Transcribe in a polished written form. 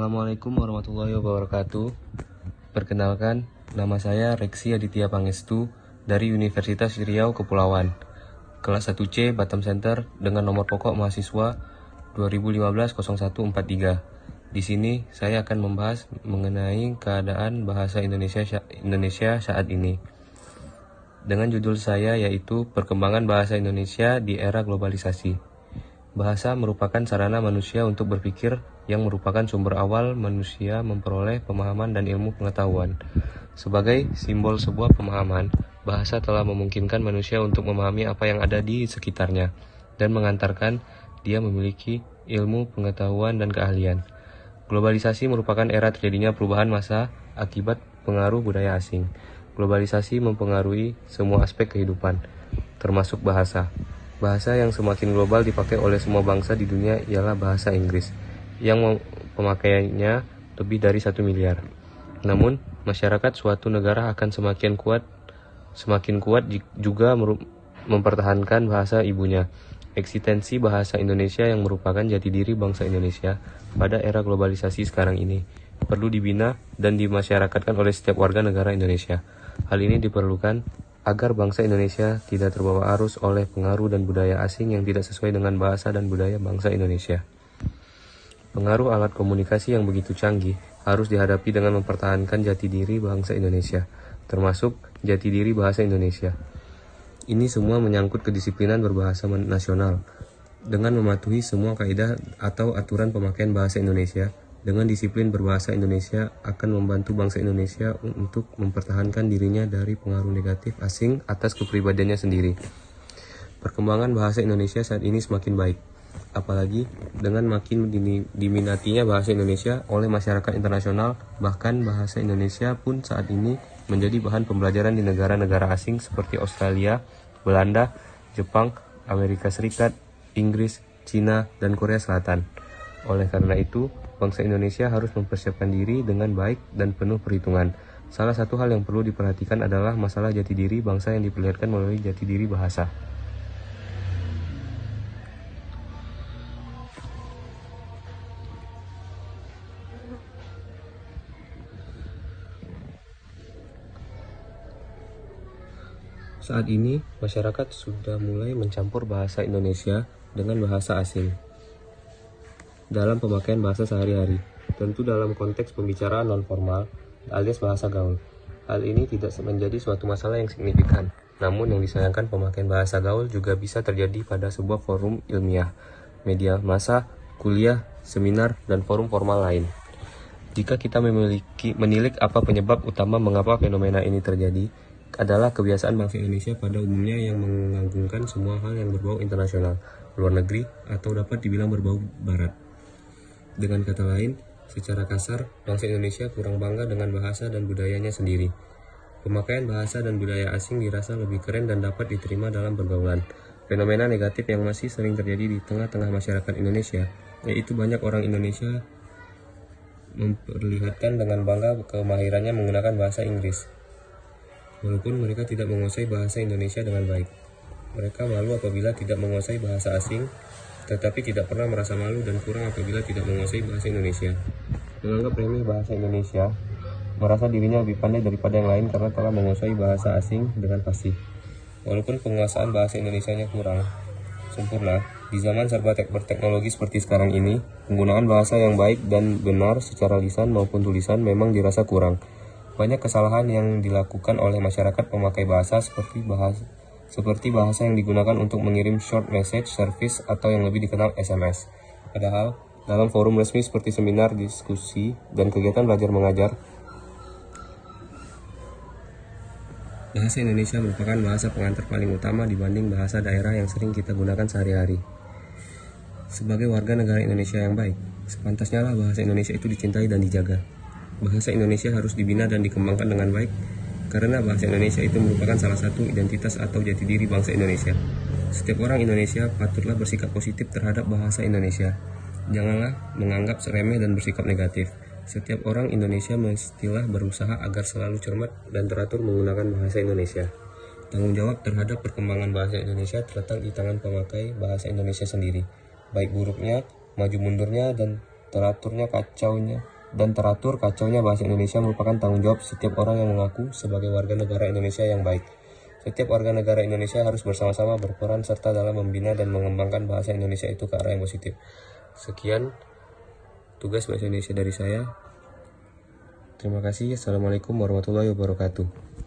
Assalamualaikum warahmatullahi wabarakatuh. Perkenalkan, nama saya Reksi Aditya Pangestu dari Universitas Riau Kepulauan, kelas 1C Batam Center dengan nomor pokok mahasiswa 2015-0143. Di sini saya akan membahas mengenai keadaan bahasa Indonesia saat ini. Dengan judul saya yaitu Perkembangan Bahasa Indonesia di Era Globalisasi. Bahasa merupakan sarana manusia untuk berpikir yang merupakan sumber awal manusia memperoleh pemahaman dan ilmu pengetahuan. Sebagai simbol sebuah pemahaman, bahasa telah memungkinkan manusia untuk memahami apa yang ada di sekitarnya dan mengantarkan dia memiliki ilmu pengetahuan dan keahlian. Globalisasi merupakan era terjadinya perubahan massa akibat pengaruh budaya asing. Globalisasi mempengaruhi semua aspek kehidupan, termasuk bahasa. Bahasa yang semakin global dipakai oleh semua bangsa di dunia ialah bahasa Inggris, yang pemakaiannya lebih dari 1 miliar. Namun, masyarakat suatu negara akan semakin kuat juga mempertahankan bahasa ibunya. Eksistensi bahasa Indonesia yang merupakan jati diri bangsa Indonesia pada era globalisasi sekarang ini perlu dibina dan dimasyarakatkan oleh setiap warga negara Indonesia. Hal ini diperlukan agar bangsa Indonesia tidak terbawa arus oleh pengaruh dan budaya asing yang tidak sesuai dengan bahasa dan budaya bangsa Indonesia. Pengaruh alat komunikasi yang begitu canggih harus dihadapi dengan mempertahankan jati diri bangsa Indonesia, termasuk jati diri bahasa Indonesia. Ini semua menyangkut kedisiplinan berbahasa nasional. Dengan mematuhi semua kaidah atau aturan pemakaian bahasa Indonesia, dengan disiplin berbahasa Indonesia akan membantu bangsa Indonesia untuk mempertahankan dirinya dari pengaruh negatif asing atas kepribadiannya sendiri. Perkembangan bahasa Indonesia saat ini semakin baik, apalagi dengan makin diminatinya bahasa Indonesia oleh masyarakat internasional. Bahkan bahasa Indonesia pun saat ini menjadi bahan pembelajaran di negara-negara asing seperti Australia, Belanda, Jepang, Amerika Serikat, Inggris, Cina, dan Korea Selatan. Oleh karena itu, bangsa Indonesia harus mempersiapkan diri dengan baik dan penuh perhitungan. Salah satu hal yang perlu diperhatikan adalah masalah jati diri bangsa yang diperlihatkan melalui jati diri bahasa. Saat ini, masyarakat sudah mulai mencampur bahasa Indonesia dengan bahasa asing dalam pemakaian bahasa sehari-hari, tentu dalam konteks pembicaraan non-formal alias bahasa gaul. Hal ini tidak menjadi suatu masalah yang signifikan, namun yang disayangkan pemakaian bahasa gaul juga bisa terjadi pada sebuah forum ilmiah, media massa, kuliah, seminar, dan forum formal lain. Jika kita menilik apa penyebab utama mengapa fenomena ini terjadi, adalah kebiasaan bangsa Indonesia pada umumnya yang mengagungkan semua hal yang berbau internasional, luar negeri, atau dapat dibilang berbau barat. Dengan kata lain, secara kasar, bangsa Indonesia kurang bangga dengan bahasa dan budayanya sendiri. Pemakaian bahasa dan budaya asing dirasa lebih keren dan dapat diterima dalam pergaulan. Fenomena negatif yang masih sering terjadi di tengah-tengah masyarakat Indonesia, yaitu banyak orang Indonesia memperlihatkan dengan bangga kemahirannya menggunakan bahasa Inggris, walaupun mereka tidak menguasai bahasa Indonesia dengan baik. Mereka malu apabila tidak menguasai bahasa asing, tetapi tidak pernah merasa malu dan kurang apabila tidak menguasai bahasa Indonesia. Menganggap remeh bahasa Indonesia, merasa dirinya lebih pandai daripada yang lain karena telah menguasai bahasa asing dengan fasih. Walaupun penguasaan bahasa Indonesianya kurang sempurna, di zaman serba berteknologi seperti sekarang ini, penggunaan bahasa yang baik dan benar secara lisan maupun tulisan memang dirasa kurang. Banyak kesalahan yang dilakukan oleh masyarakat pemakai bahasa seperti bahasa yang digunakan untuk mengirim short message service atau yang lebih dikenal SMS. Padahal, dalam forum resmi seperti seminar, diskusi, dan kegiatan belajar mengajar, bahasa Indonesia merupakan bahasa pengantar paling utama dibanding bahasa daerah yang sering kita gunakan sehari-hari. Sebagai warga negara Indonesia yang baik, sepantasnya lah bahasa Indonesia itu dicintai dan dijaga. Bahasa Indonesia harus dibina dan dikembangkan dengan baik, karena bahasa Indonesia itu merupakan salah satu identitas atau jati diri bangsa Indonesia. Setiap orang Indonesia patutlah bersikap positif terhadap bahasa Indonesia. Janganlah menganggap remeh dan bersikap negatif. Setiap orang Indonesia mestilah berusaha agar selalu cermat dan teratur menggunakan bahasa Indonesia. Tanggung jawab terhadap perkembangan bahasa Indonesia terletak di tangan pemakai bahasa Indonesia sendiri. Baik buruknya, maju mundurnya, dan teratur kacaunya bahasa Indonesia merupakan tanggung jawab setiap orang yang mengaku sebagai warga negara Indonesia yang baik. Setiap warga negara Indonesia harus bersama-sama berperan serta dalam membina dan mengembangkan bahasa Indonesia itu ke arah yang positif. Sekian tugas bahasa Indonesia dari saya. Terima kasih. Assalamualaikum warahmatullahi wabarakatuh.